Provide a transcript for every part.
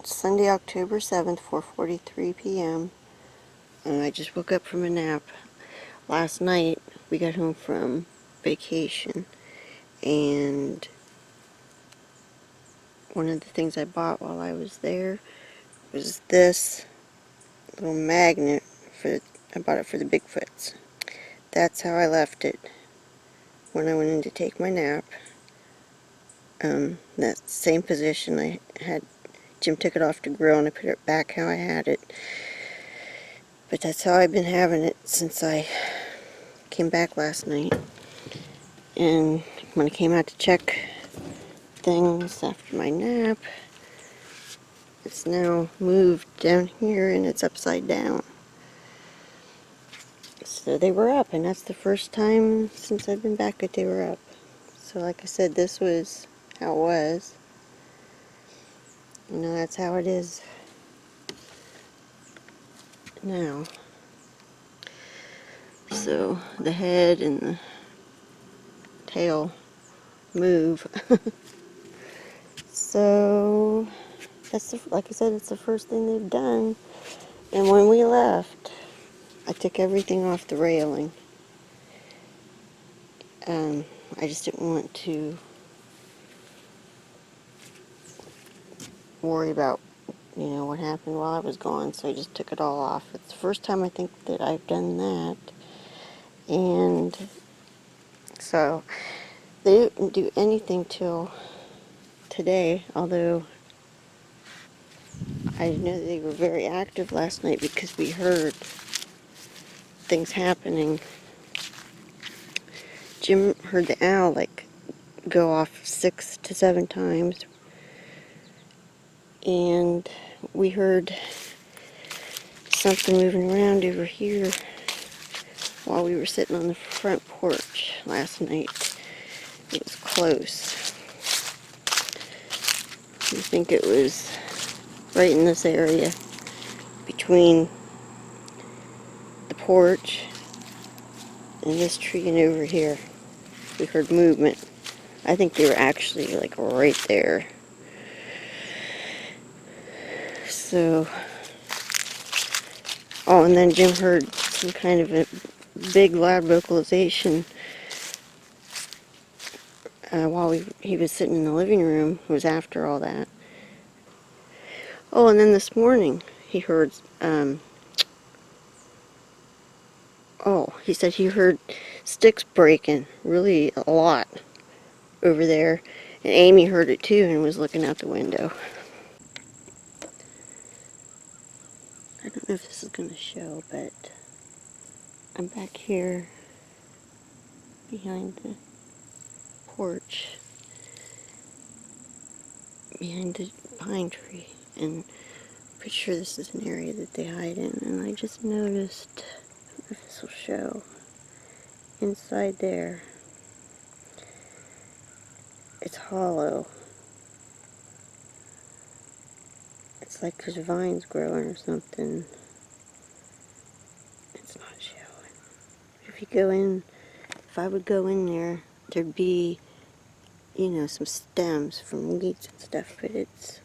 Sunday, October 7th, 4:43 p.m. I just woke up from a nap. Last night, we got home from vacation, and one of the things I bought while I was there was this little magnet. I bought it for the Bigfoots. That's how I left it when I went in to take my nap. That same position I had. Jim took it off to grill and I put it back how I had it. But that's how I've been having it since I came back last night. And when I came out to check things after my nap, it's now moved down here and it's upside down. So they were up, and that's the first time since I've been back that they were up. So like I said, this was how it was. That's how it is now. So the head and the tail move. So like I said, it's the first thing they've done. And when we left, I took everything off the railing. I just didn't want to worry about, what happened while I was gone, so I just took it all off. It's the first time I think that I've done that. And so they didn't do anything till today, although I know they were very active last night because we heard things happening. Jim heard the owl go off 6 to 7 times, and we heard something moving around over here while we were sitting on the front porch last night. It was close. I think it was right in this area between the porch and this tree and over here. We heard movement. I think they were actually right there. So, and then Jim heard some kind of a big loud vocalization while he was sitting in the living room. It was after all that. And then this morning he heard, he said he heard sticks breaking really a lot over there. And Amy heard it too and was looking out the window. I don't know if this is going to show, but I'm back here behind the porch, behind the pine tree, and I'm pretty sure this is an area that they hide in. And I just noticed, I don't know if this will show, inside there, it's hollow. It's like there's vines growing or something. It's not showing. If I would go in there, there'd be, some stems from weeds and stuff, but it's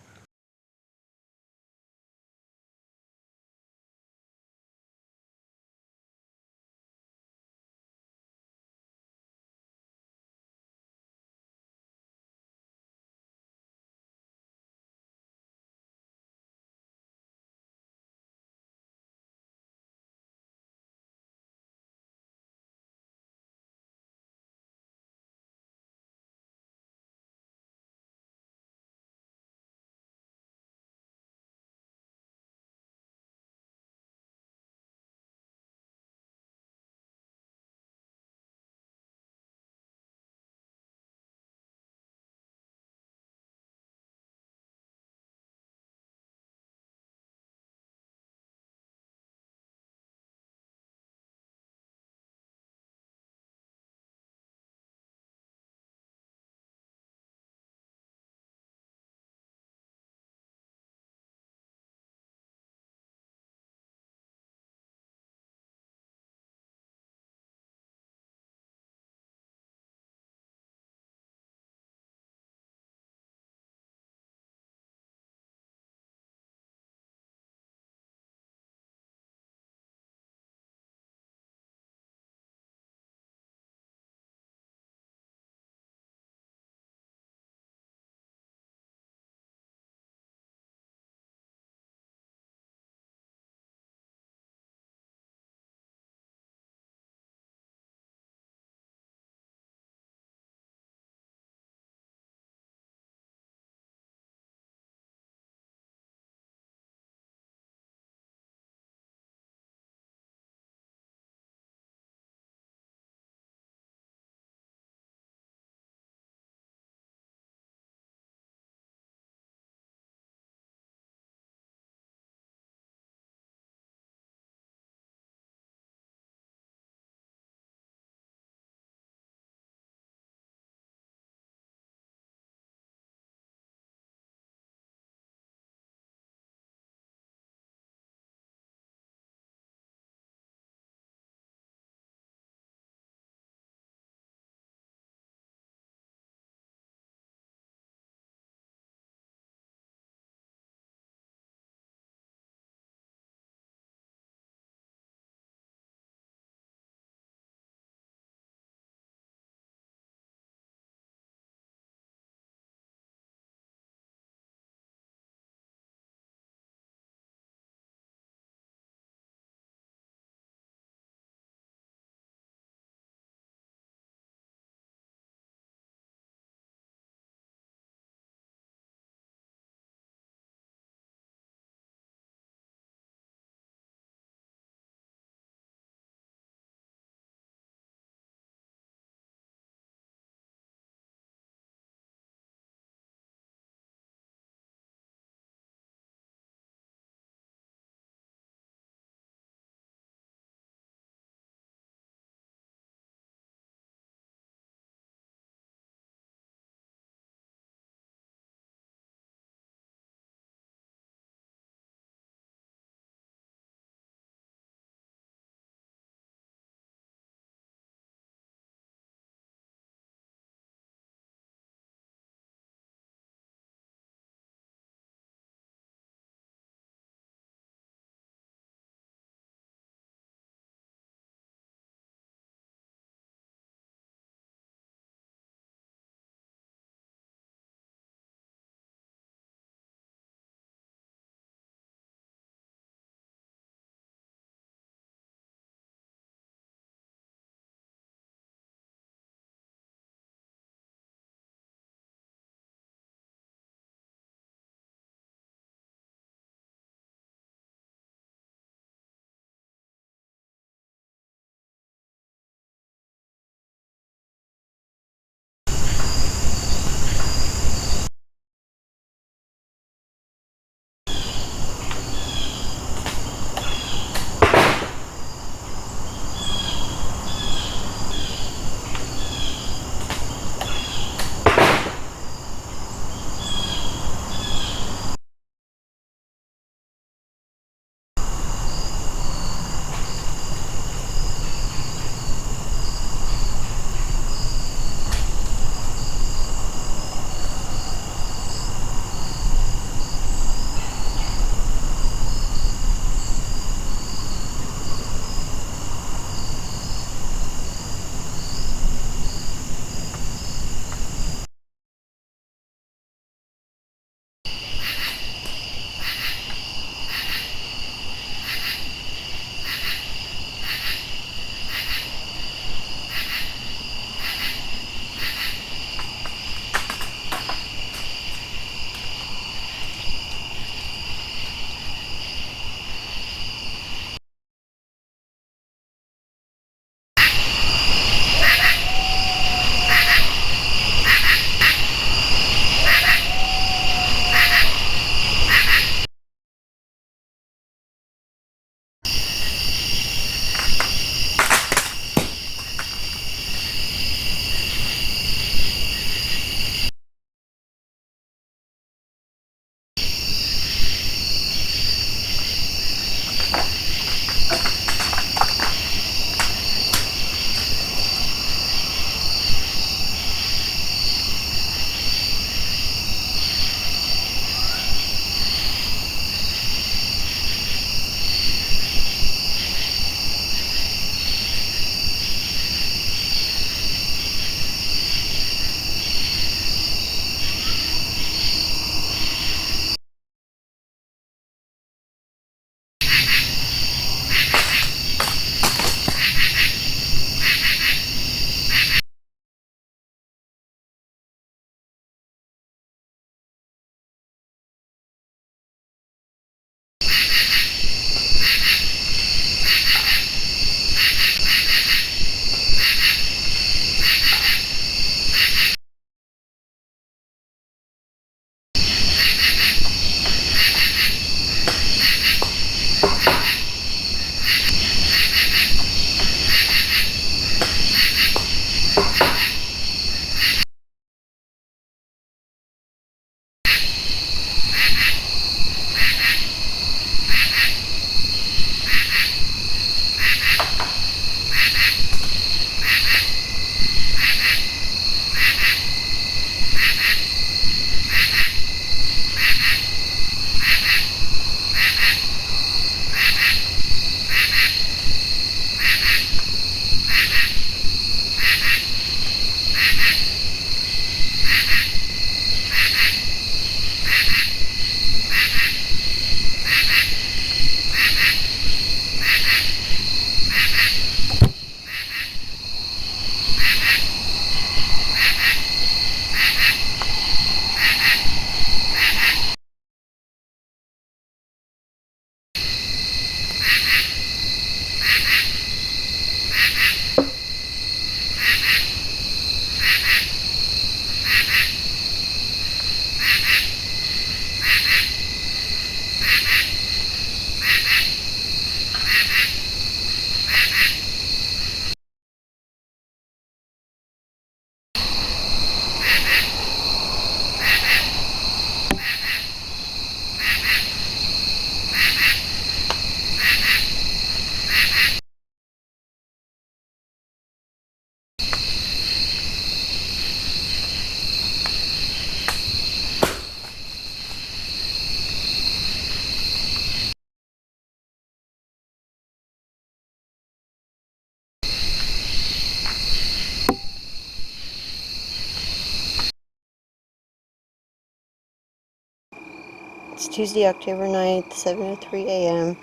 It's Tuesday, October 9th, 7:03 a.m.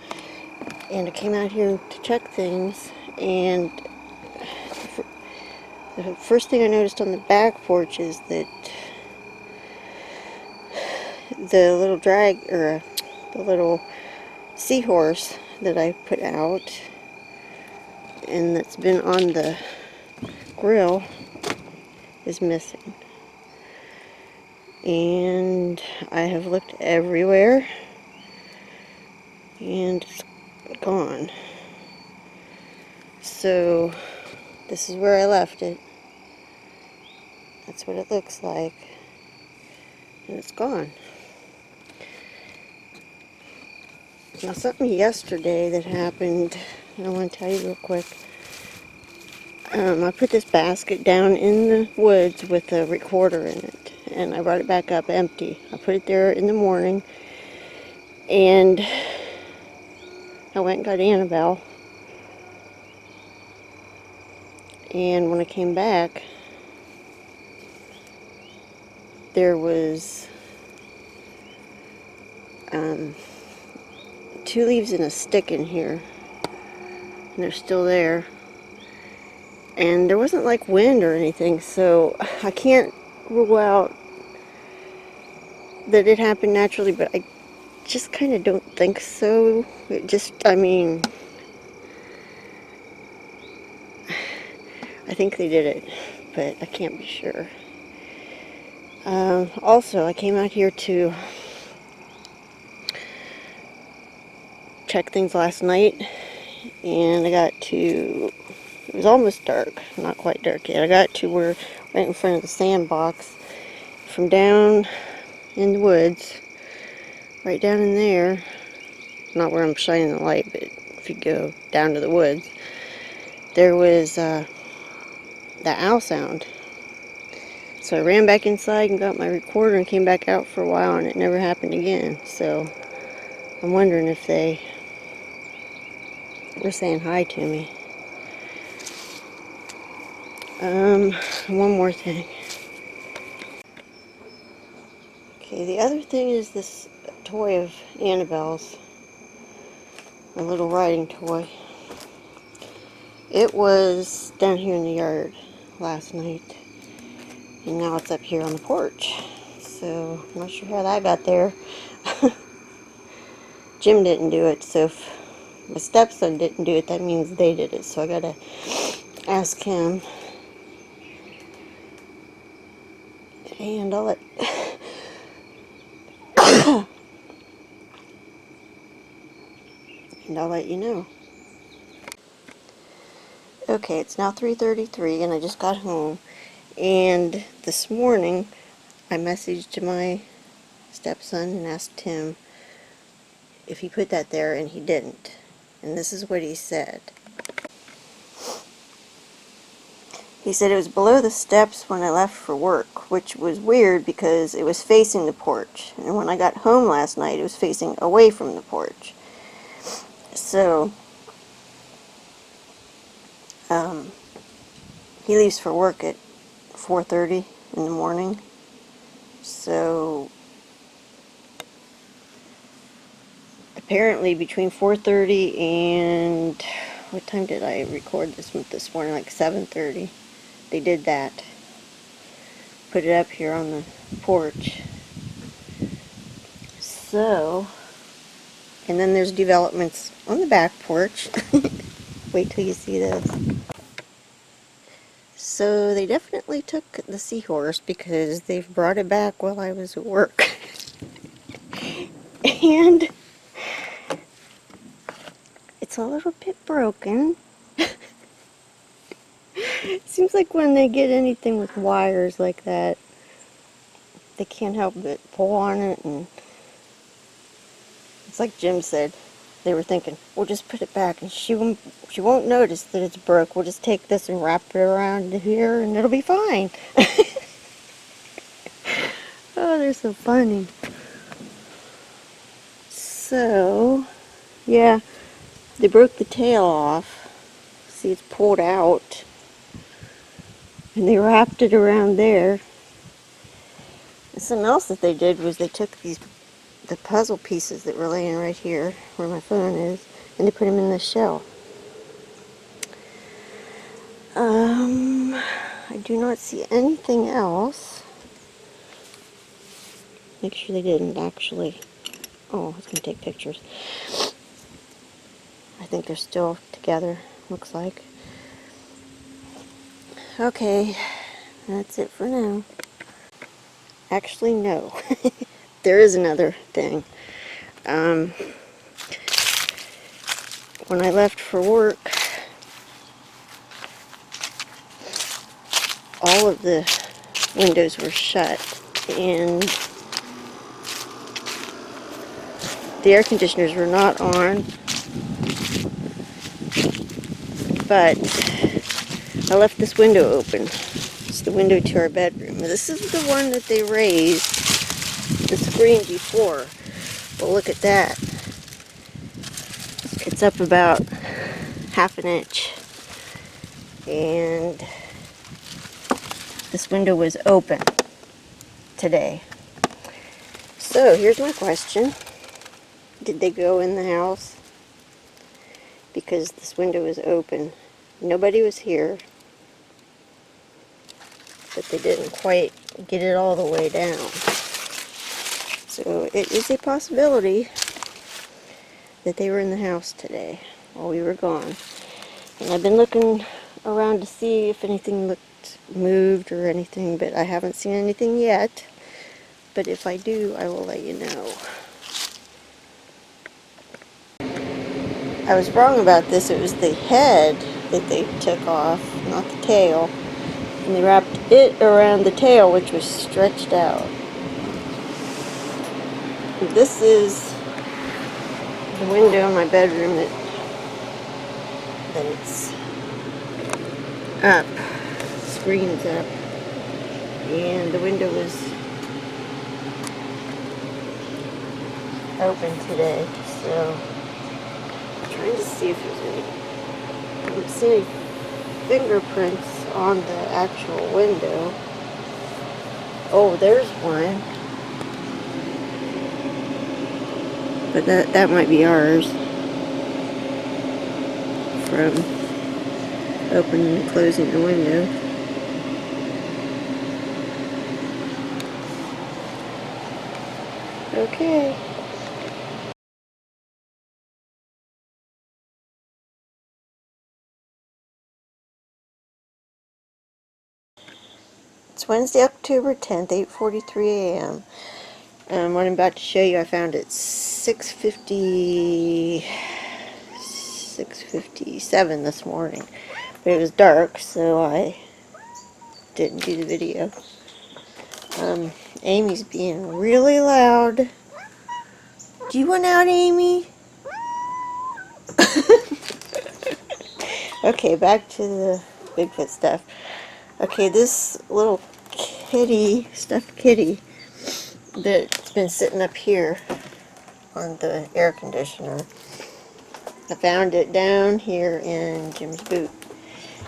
And I came out here to check things, and the first thing I noticed on the back porch is that the little the little seahorse that I put out and that's been on the grill is missing. And I have looked everywhere and it's gone. So this is where I left it. That's what it looks like. And it's gone. Now something yesterday that happened, I want to tell you real quick. I put this basket down in the woods with a recorder in it, and I brought it back up empty. I put it there in the morning, and I went and got Annabelle. And when I came back, there was 2 leaves and a stick in here, and they're still there. And there wasn't like wind or anything, so I can't rule out that it happened naturally, but I just kind of don't think so. It just, I mean, I think they did it, but I can't be sure. Also, I came out here to check things last night, and I got to, it was almost dark, not quite dark yet. I got to where, right in front of the sandbox, from down in the woods, right down in there, not where I'm shining the light, but if you go down to the woods, there was the owl sound. So I ran back inside and got my recorder and came back out for a while, and it never happened again. So I'm wondering if they were saying hi to me. One more thing. Okay, the other thing is this toy of Annabelle's, a little riding toy. It was down here in the yard last night, and now it's up here on the porch. So I'm not sure how that got there. Jim didn't do it, so if my stepson didn't do it, that means they did it. So I gotta ask him. And I'll let and I'll let you know. Okay, it's now 3:33 and I just got home, and this morning I messaged my stepson and asked him if he put that there, and he didn't. And this is what he said. He said it was below the steps when I left for work, which was weird because it was facing the porch. And when I got home last night, it was facing away from the porch. So, he leaves for work at 4:30 in the morning. So, apparently between 4:30 and, what time did I record this morning? Like 7:30. They did that. Put it up here on the porch. So, and then there's developments on the back porch. Wait till you see this. So they definitely took the seahorse because they've brought it back while I was at work. And it's a little bit broken. It seems like when they get anything with wires like that, they can't help but pull on it, and it's like Jim said, they were thinking, we'll just put it back and she won't notice that it's broke. We'll just take this and wrap it around here and it'll be fine. Oh, they're so funny. So, yeah, they broke the tail off. See, it's pulled out. And they wrapped it around there. And something else that they did was they took these the puzzle pieces that were laying right here where my phone is, and they put them in this shell. I do not see anything else. Make sure they didn't actually. Oh, I was going to take pictures. I think they're still together, looks like. Okay, that's it for now. Actually, no. There is another thing. When I left for work, all of the windows were shut, and the air conditioners were not on, but I left this window open. It's the window to our bedroom. This is the one that they raised the screen before. Well, look at that. It's up about half an inch. And this window was open today. So here's my question. Did they go in the house? Because this window was open. Nobody was here. But they didn't quite get it all the way down. So it is a possibility that they were in the house today while we were gone. And I've been looking around to see if anything looked moved or anything, but I haven't seen anything yet. But if I do, I will let you know. I was wrong about this. It was the head that they took off, not the tail. And they wrapped it around the tail, which was stretched out. This is the window in my bedroom that it's up, screen's up, and the window was open today, so I'm trying to see if there's any, I don't see any fingerprints on the actual window. Oh, there's one, but that might be ours from opening and closing the window. Okay. It's Wednesday, October 10th, 8:43 a.m. What I'm about to show you, I found at 6:57 this morning. But it was dark, so I didn't do the video. Amy's being really loud. Do you want out, Amy? Okay, back to the Bigfoot stuff. Okay, this little kitty, stuffed kitty, that's been sitting up here on the air conditioner. I found it down here in Jim's boot.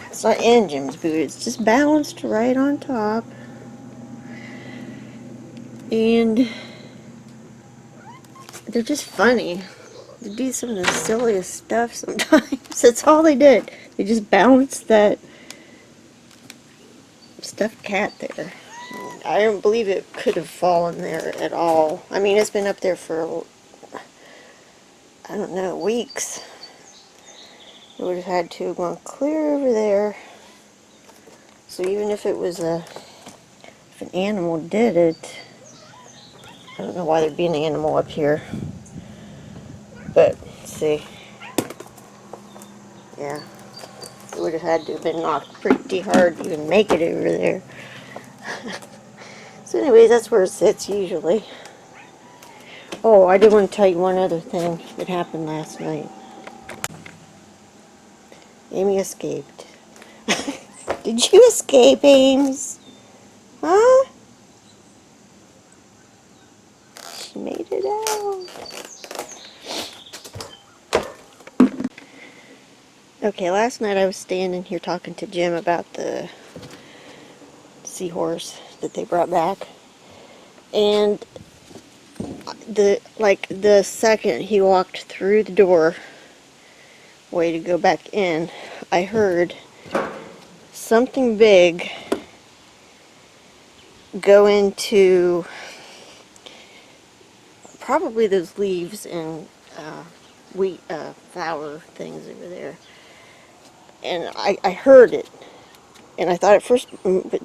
It's not in Jim's boot, it's just balanced right on top. And they're just funny. They do some of the silliest stuff sometimes. That's all they did. They just balanced that stuffed cat there. I don't believe it could have fallen there at all. I mean, it's been up there for, I don't know, weeks. It would have had to have gone clear over there. So even if it was if an animal did it, I don't know why there'd be an animal up here. But, see. Yeah. It would have had to have been knocked pretty hard to even make it over there. So anyways, that's where it sits usually. Oh, I did want to tell you one other thing that happened last night. Amy escaped. Did you escape, Ames? Huh? She made it out. Okay, last night I was standing here talking to Jim about the seahorse that they brought back. And the second he walked through the door, way to go back in, I heard something big go into probably those leaves and wheat flower things over there. And I heard it. And I thought at first,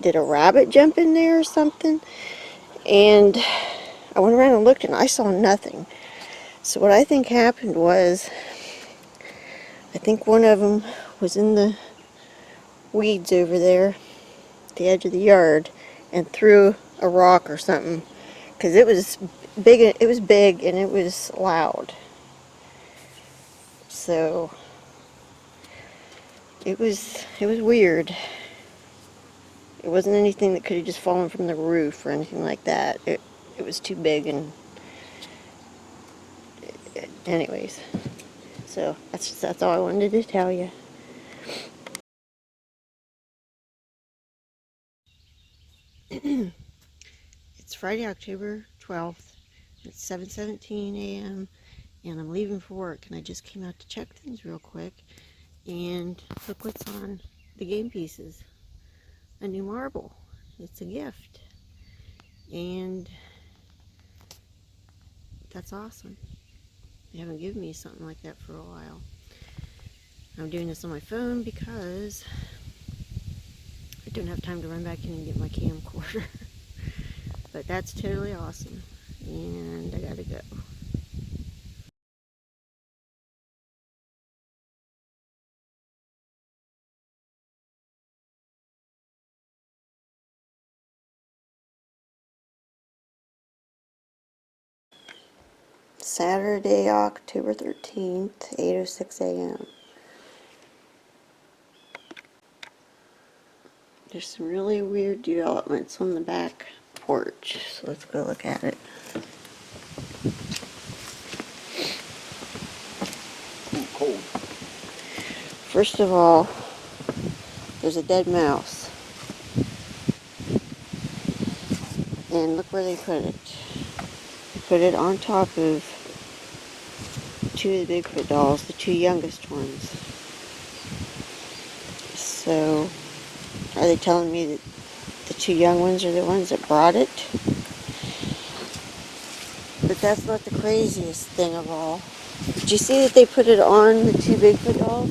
did a rabbit jump in there or something? And I went around and looked and I saw nothing. So what I think happened was, I think one of them was in the weeds over there at the edge of the yard and threw a rock or something, because it was big. It was big and it was loud. So it was weird. It wasn't anything that could have just fallen from the roof or anything like that. It was too big. And anyways, so that's all I wanted to tell you. It's Friday, October 12th. It's 7:17 a.m. and I'm leaving for work, and I just came out to check things real quick, and look what's on the game pieces. A new marble. It's a gift, and that's awesome. They haven't given me something like that for a while. I'm doing this on my phone because I don't have time to run back in and get my camcorder. But that's totally awesome, and I gotta go. Saturday, October 13th, 8:06 a.m. There's some really weird developments on the back porch, so let's go look at it. Ooh, cold. First of all, there's a dead mouse. And look where they put it. They put it on top of two of the Bigfoot dolls, the two youngest ones. So, are they telling me that the two young ones are the ones that brought it? But that's not the craziest thing of all. Did you see that they put it on the two Bigfoot dolls?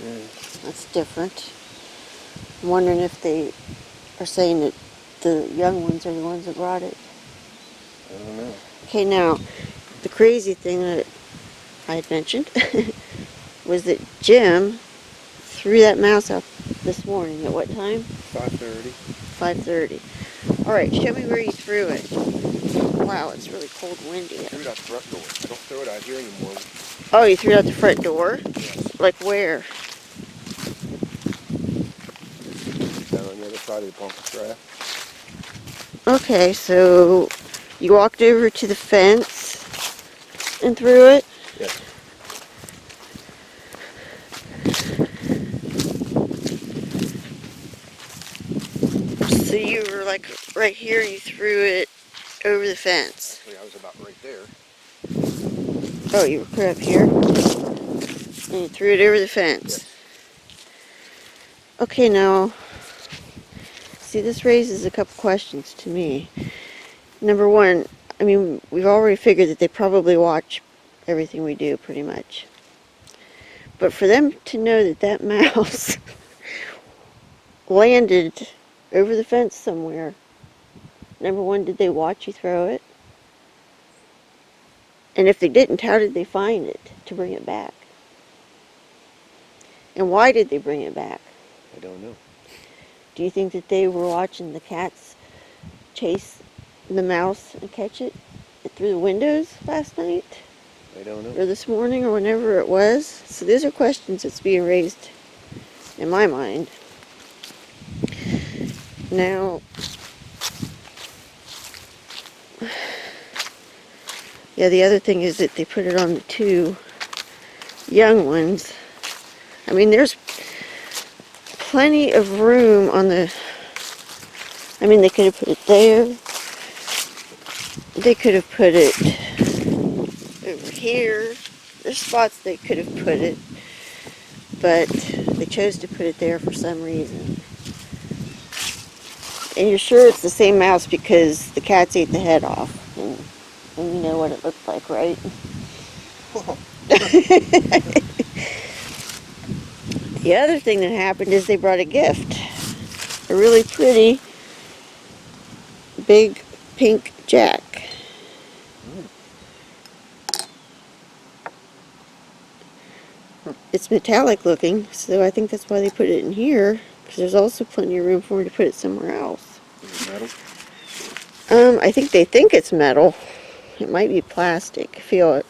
Yeah. That's different. I'm wondering if they are saying that the young ones are the ones that brought it. I don't know. Okay, now, the crazy thing that I had mentioned was that Jim threw that mouse out this morning. At what time? 5:30. 5:30. Alright, show me where you threw it. Wow, it's really cold and windy. I threw it out the front door. I don't throw it out here anymore. Oh, you threw it out the front door? Yes. Like where? Down on the other side of the pumpkin track. Okay, so you walked over to the fence and threw it? Yes. So you were like right here, you threw it over the fence. Actually, I was about right there. Oh, you were put up here? And you threw it over the fence. Yes. Okay, now, see, this raises a couple questions to me. Number one, I mean, we've already figured that they probably watch everything we do, pretty much. But for them to know that that mouse landed over the fence somewhere, number one, did they watch you throw it? And if they didn't, how did they find it to bring it back? And why did they bring it back? I don't know. Do you think that they were watching the cats chase the mouse and catch it through the windows last night? I don't know. Or this morning, or whenever it was? So these are questions that's being raised in my mind. Now, yeah, the other thing is that they put it on the two young ones. I mean, there's plenty of room on the, I mean, they could have put it there. They could have put it over here. There's spots they could have put it, but they chose to put it there for some reason. And you're sure it's the same mouse because the cats ate the head off. And you know what it looked like, right? The other thing that happened is they brought a gift. A really pretty big pink jack. It's metallic looking, so I think that's why they put it in here, because there's also plenty of room for me to put it somewhere else. Is it metal? I think it's metal. It might be plastic. Feel it.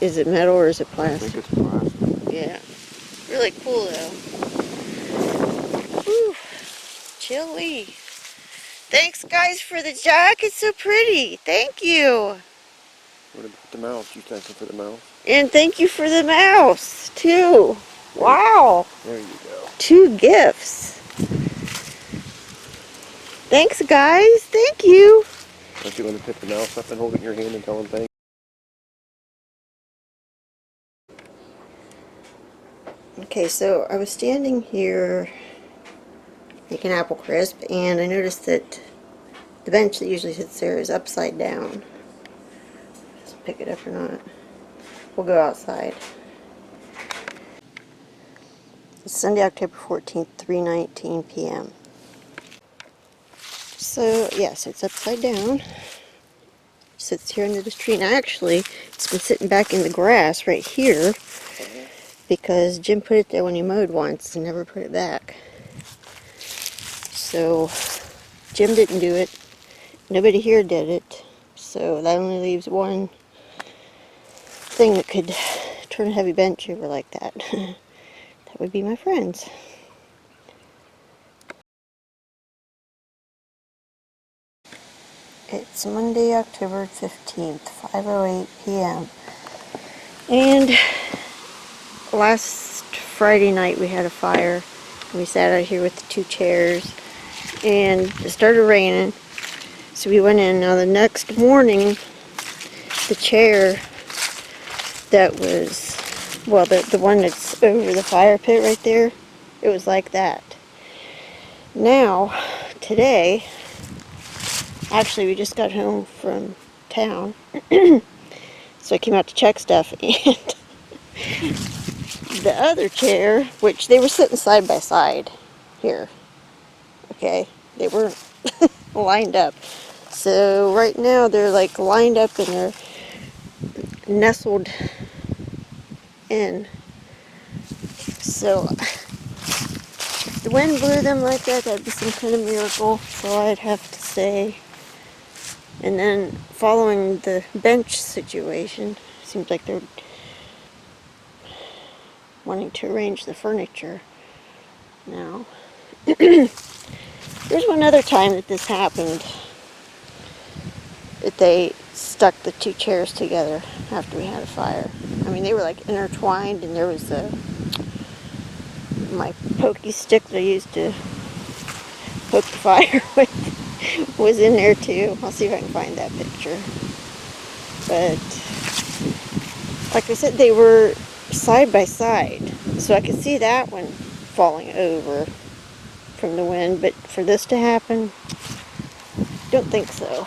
Is it metal or is it I plastic? think it's plastic. Yeah. Really cool though. Whew. Chilly. Thanks guys for the jack. It's so pretty. Thank you. What about the mouse? You thanking for the mouse? And thank you for the mouse too. Wow. There you go. 2 gifts. Thanks guys. Thank you. Don't you want to pick the mouse up and hold it in your hand and tell him thanks? Okay, so I was standing here making apple crisp, and I noticed that the bench that usually sits there is upside down. Just pick it up or not. We'll go outside. It's Sunday, October 14th, 3:19 p.m. So, yes, it's upside down. Sits here under this tree. And actually, it's been sitting back in the grass right here because Jim put it there when he mowed once and never put it back. So, Jim didn't do it. Nobody here did it. So, that only leaves one thing that could turn a heavy bench over like that. That would be my friends. It's Monday, October 15th, 5:08 p.m. And last Friday night we had a fire. We sat out here with the 2 chairs and it started raining. So we went in. Now the next morning, the chair that was, well, the one that's over the fire pit right there, it was like that. Now, today, actually we just got home from town, so I came out to check stuff, and the other chair, which they were sitting side by side here, okay, they weren't lined up. So right now they're like lined up and they're nestled in. So the wind blew them like that, that'd be some kind of miracle, so I'd have to say. And then following the bench situation, seems like they're wanting to arrange the furniture now. There's one other time that this happened, that they stuck the 2 chairs together after we had a fire. I mean, they were like intertwined, and there was my pokey stick that I used to poke the fire with was in there too. I'll see if I can find that picture. But like I said, they were side by side, so I could see that one falling over from the wind, but for this to happen, don't think so.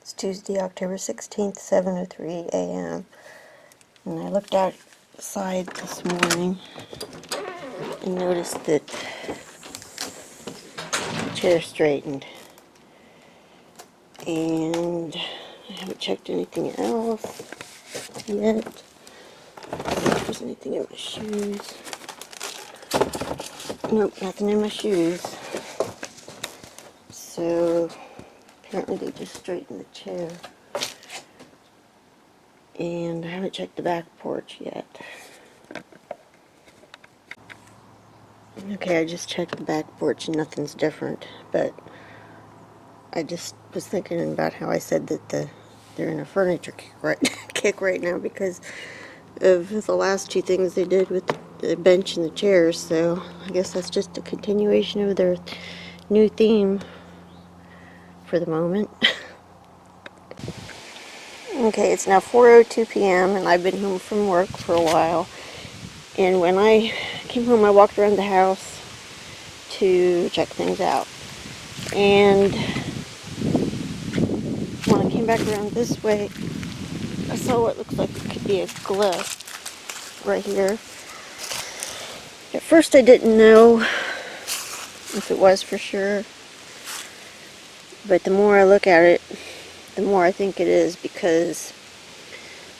It's Tuesday, October 16th, 7:03 a.m. And I looked outside this morning and noticed that the chair straightened. And I haven't checked anything else yet. If there's anything in my shoes. Nope, nothing in my shoes. So apparently they just straightened the chair. And I haven't checked the back porch yet. Okay, I just checked the back porch and nothing's different, but I just was thinking about how I said that they're in a furniture kick right now because of the last two things they did with the bench and the chairs, so I guess that's just a continuation of their new theme for the moment. Okay, it's now 4:02 p.m. and I've been home from work for a while. And when I came home, I walked around the house to check things out. And when I came back around this way, I saw what looks like it could be a glyph right here. At first I didn't know if it was for sure, but the more I look at it, the more I think it is, because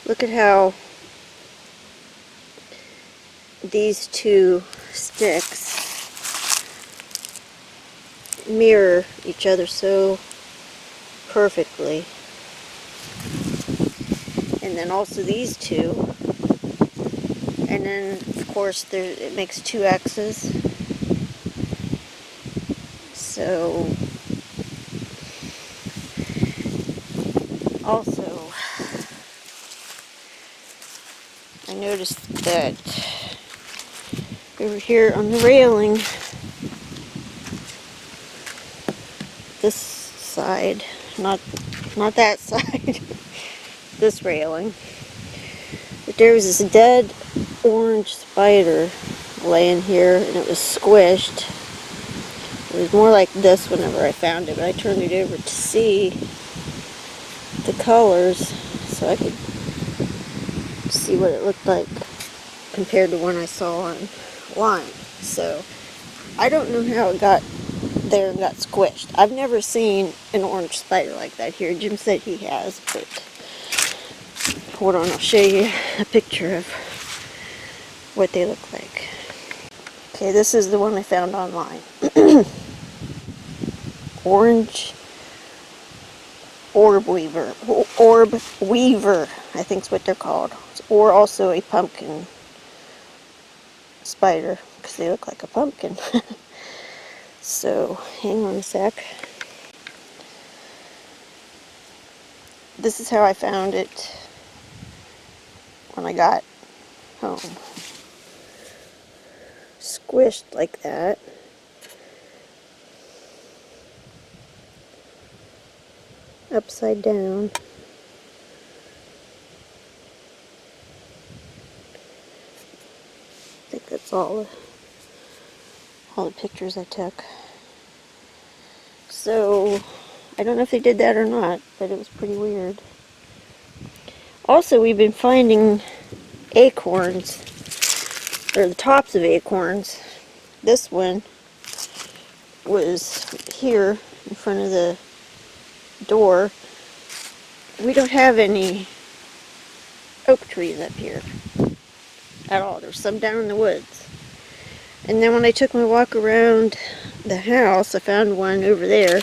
look at how these two sticks mirror each other so perfectly. And then also these two. And then of course it makes two X's. So also I noticed that over here on the railing, this side, not that side, this railing, but there was this dead orange spider laying here and it was squished. It was more like this whenever I found it, but I turned it over to see the colors so I could see what it looked like compared to one I saw online. So I don't know how it got there and got squished. I've never seen an orange spider like that here. Jim said he has, but hold on, I'll show you a picture of what they look like. Okay, this is the one I found online. Orange orb weaver, I think is what they're called, or also a pumpkin spider because they look like a pumpkin. So hang on a sec. This is how I found it when I got home. Squished like that. Upside down. I think that's all the pictures I took. So I don't know if they did that or not, but it was pretty weird. Also, we've been finding acorns, or the tops of acorns. This one was here in front of the door. We don't have any oak trees up here at all. There's some down in the woods. And then when I took my walk around the house, I found one over there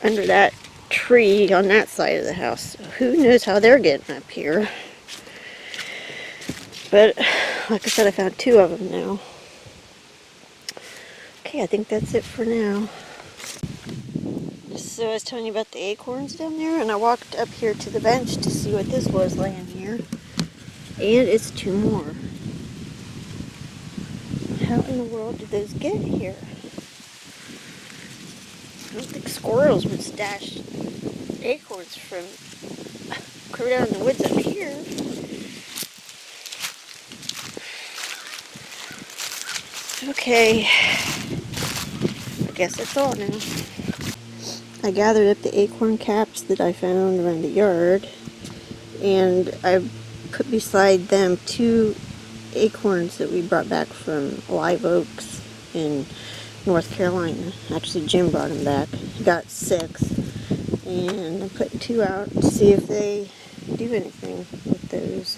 under that tree on that side of the house. So who knows how they're getting up here. But like I said, I found two of them now. Okay, I think that's it for now. So I was telling you about the acorns down there, and I walked up here to the bench to see what this was laying here. And it's two more. How in the world did those get here? I don't think squirrels would stash acorns from clear down in the woods up here. Okay, I guess that's all now. I gathered up the acorn caps that I found around the yard, and I put beside them 2 acorns that we brought back from live oaks in North Carolina. Actually, Jim brought them back. He got 6, and I put 2 out to see if they do anything with those.